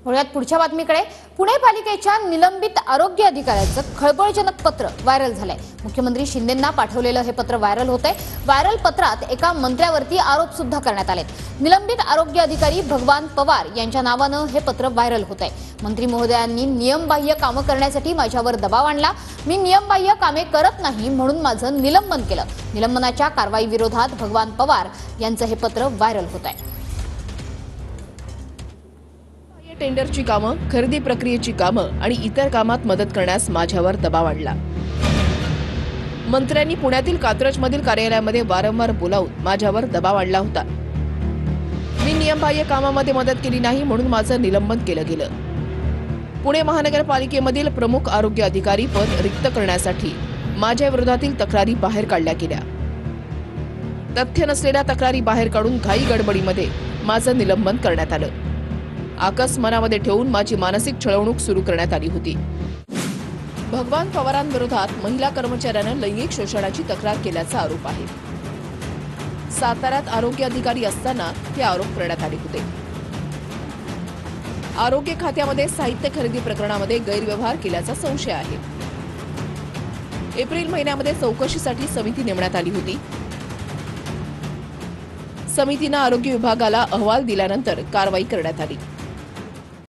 वळूयात पुढच्या बातमीकडे। पुणे पालिकेच्या निलंबित आरोग्य अधिकाऱ्याचं खळबळजनक पत्र व्हायरल झालंय। मुख्यमंत्री शिंदेंना पाठवलेलं हे पत्र व्हायरल होतंय। व्हायरल पत्रात एका मंत्र्यावरती आरोप सुद्धा करण्यात आलेत। निलंबित आरोग्य अधिकारी भगवान पवार यांच्या नावानं हे पत्र व्हायरल होतंय। मंत्री महोदयांनी नियमबाह्य कामं करण्यासाठी माझ्यावर दबाव आणला। मी नियमबाह्य कामे करत नाही म्हणून माझं निलंबन केलं। निलंबनाच्या कारवाई विरोधात भगवान पवार यांचं हे पत्र व्हायरल होतंय। टेंडरची कामं, खरेदी प्रक्रियेची कामं आणि इतर कामात मदत करण्यास माझ्यावर दबाव आणला। मंत्र्यांनी पुण्यातील कात्रजमधील कार्यालयामध्ये वारंवार बोलावून माझ्यावर दबाव आणला होता। मी नियमबाह्य कामामध्ये मदत केली नाही म्हणून माझं निलंबन केलं गेलं। पुणे महानगरपालिकेमधील प्रमुख आरोग्य अधिकारी पद रिक्त करण्यासाठी माझ्या विरोधातील तक्रारी बाहेर काढल्या गेल्या। तथ्य नसलेल्या तक्रारी बाहेर काढून घाई गडबडीमध्ये माझं निलंबन करण्यात आलं। आकस मनामध्ये ठेवून माझी मानसिक छळवणूक सुरू करण्यात आली होती। भगवान पवारांविरोधात महिला कर्मचाऱ्यानं लैंगिक शोषणाची तक्रार केल्याचा आरोप आहे। साताऱ्यात आरोग्य अधिकारी असताना हे आरोप करण्यात आले होते। आरोग्य खात्यामध्ये साहित्य खरेदी प्रकरणामध्ये गैरव्यवहार केल्याचा संशय आहे। एप्रिल महिन्यामध्ये चौकशीसाठी समिती नेमण्यात आली होती। समितीनं आरोग्य विभागाला अहवाल दिल्यानंतर कारवाई करण्यात आली।